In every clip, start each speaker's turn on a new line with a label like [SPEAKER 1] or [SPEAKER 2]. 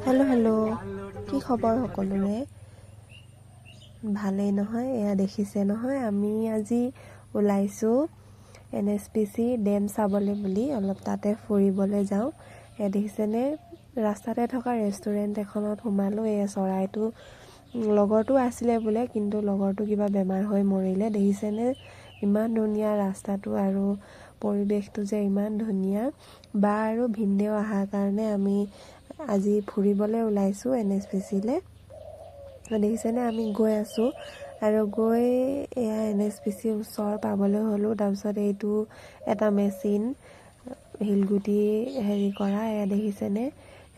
[SPEAKER 1] hello' hello' কি খবৰ সকলোৰে ভালেই নহয় এয়া দেখিছে নহয় আমি আজি ওলাইছোঁ NSPC ডেম চাবলৈ বুলি অলপ তাতে ফুৰিবলৈ যাওঁ এয়া দেখিছেনে ৰাস্তাতে থকা ৰেষ্টুৰেণ্ট এখনত সোমালোঁ এয়া চৰাইটো লগৰটো আছিলে বোলে কিন্তু লগৰটো কিবা বেমাৰ হৈ মৰিলে দেখিছেনে ইমান ধুনীয়া ৰাস্তাটো আৰু পৰিৱেশটো যে ইমান ধুনীয়া বা আৰু ভিনদেউ অহাৰ কাৰণে আমি আজি ফুৰিবলৈ ওলাইছোঁ NSPCলৈ দেখিছেনে আমি গৈ আছোঁ আৰু গৈ এয়া NSPC ওচৰ পাবলৈ হ'লোঁ তাৰপিছত এইটো এটা মেচিন শিলগুটি হেৰি কৰা এয়া দেখিছেনে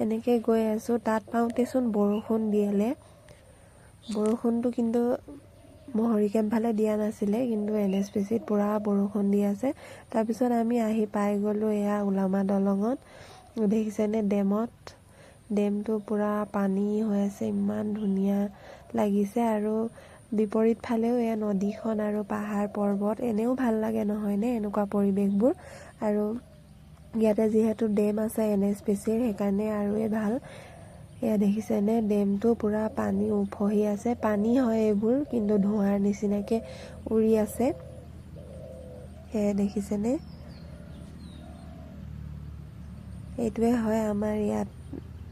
[SPEAKER 1] এনেকৈ গৈ আছোঁ তাত পাওঁতেচোন বৰষুণ দিলে বৰষুণটো কিন্তু মহৰি কেম্প ফালে দিয়া নাছিলে কিন্তু NSPCত পুৰা বৰষুণ দি আছে তাৰপিছত আমি আহি পাই গ'লোঁ এয়া ওলামা দলঙত দেখিছেনে ডেমটো পুৰা পানী হৈ আছে ইমান ধুনীয়া লাগিছে আৰু বিপৰীত ফালেও এয়া নদীখন আৰু পাহাৰ পৰ্বত এনেও ভাল লাগে নহয়নে এনেকুৱা পৰিৱেশবোৰ আৰু ইয়াতে যিহেতু ডেম আছে NSPCৰ সেইকাৰণে আৰুৱে ভাল এয়া দেখিছেনে ডেমটো পুৰা পানী উফহি আছে পানী হয় এইবোৰ কিন্তু ধোঁৱাৰ নিচিনাকৈ উৰি আছে সেয়া দেখিছেনে এইটোৱে হয় আমাৰ ইয়াত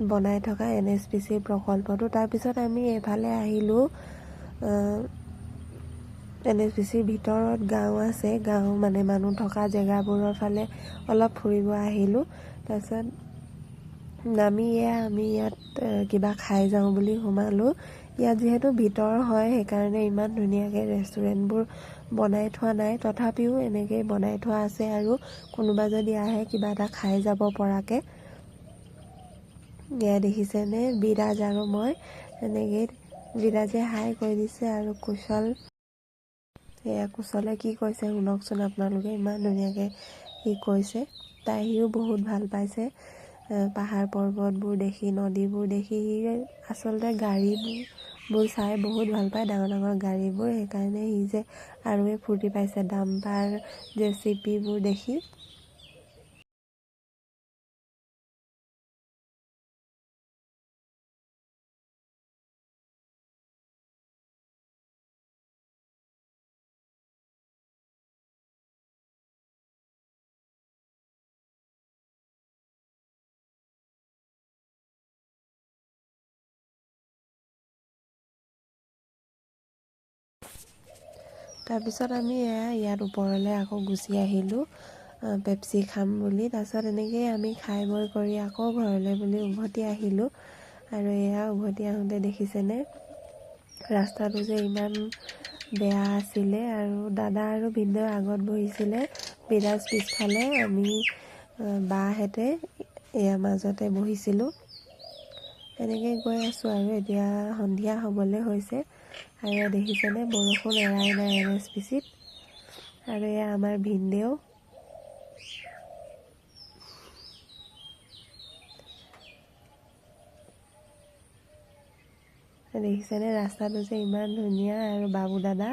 [SPEAKER 1] বনাই থকা NSPCৰ প্ৰকল্পটো তাৰপিছত আমি এইফালে আহিলোঁ NSPCৰ ভিতৰত গাঁও আছে গাঁও মানে মানুহ থকা জেগাবোৰৰ ফালে অলপ ফুৰিব আহিলোঁ তাৰপিছত আমি ইয়াত কিবা খাই যাওঁ বুলি সোমালোঁ ইয়াত যিহেতু ভিতৰ হয় সেইকাৰণে ইমান ধুনীয়াকৈ ৰেষ্টুৰেণ্টবোৰ বনাই থোৱা নাই তথাপিও এনেকৈ বনাই থোৱা আছে আৰু কোনোবা যদি আহে কিবা এটা খাই যাব পৰাকৈ এয়া দেখিছেনে বিৰাজ আৰু মই এনেকৈ বিৰাজে হাই কৈ দিছে আৰু কুশলে কি কৈছে শুনকচোন আপোনালোকে ইমান ধুনীয়াকৈ সি কৈছে সিও বহুত ভাল পাইছে পাহাৰ পৰ্বতবোৰ দেখি নদীবোৰ দেখি সি আচলতে গাড়ীবোৰ চাই বহুত ভাল পায় ডাঙৰ ডাঙৰ গাড়ীবোৰ সেইকাৰণে সি যে আৰুৱে ফূৰ্তি পাইছে ডাম্পাৰ JCBবোৰ দেখি তাৰপিছত আমি ইয়াত ওপৰলৈ আকৌ গুচি আহিলোঁ পেপচি খাম বুলি তাৰপিছত এনেকৈ আমি খাই বৈ কৰি আকৌ ঘৰলৈ বুলি উভতি আহিলোঁ আৰু উভতি আহোঁতে দেখিছেনে ৰাস্তাটো যে ইমান বেয়া আছিলে আৰু দাদা আৰু ভিনদেউ আগত বহিছিলে বিৰাজ পিছফালে আমি বাহঁতে মাজতে বহিছিলোঁ এনেকৈ গৈ আছোঁ আৰু এতিয়া সন্ধিয়া হ'বলৈ হৈছে আৰু দেখিছেনে বৰষুণ এৰাই নাই NSPCত আৰু আমাৰ ভিনদেউ দেখিছেনে ৰাস্তাটো যে ইমান ধুনীয়া আৰু বাবু দাদা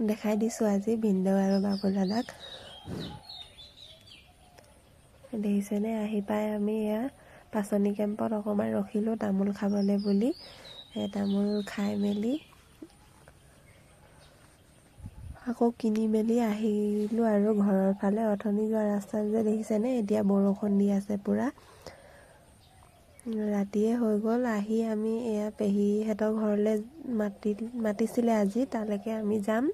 [SPEAKER 1] দেখাই দিছোঁ আজি ভিনদেউ আৰু বাবু দাদাক দেখিছেনে আহি পাই আমি পাচনি কেম্পত অকণমান ৰখিলোঁ তামোল খাবলৈ বুলি তামোল খাই মেলি আকৌ কিনি মেলি আহিলোঁ আৰু ঘৰৰ ফালে অথনি যোৱা ৰাস্তাটো যে দেখিছেনে এতিয়া বৰষুণ দি আছে পুৰা ৰাতিয়ে হৈ গ'ল আহি আমি পেহীহঁতৰ ঘৰলৈ মাতিছিলে আজি তালৈকে আমি যাম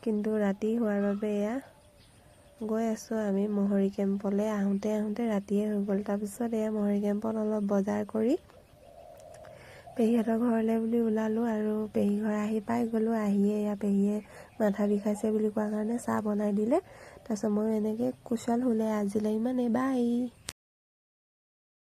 [SPEAKER 1] কিন্তু ৰাতি হোৱাৰ বাবে গৈ আছোঁ আমি মহৰি কেম্পলৈ আহোঁতে ৰাতিয়ে হৈ গ'ল তাৰপিছত মহৰি কেম্পত অলপ বজাৰ কৰি পেহীহঁতৰ ঘৰলৈ বুলি ওলালোঁ আৰু পেহী ঘৰ আহি পাই গ'লোঁ আহিয়ে পেহীয়ে মাথা বিষাইছে বুলি কোৱাৰ কাৰণে চাহ বনাই দিলে তাৰপিছত মই এনেকৈ কুশল শুলে আজিলৈ ইমানেই বাই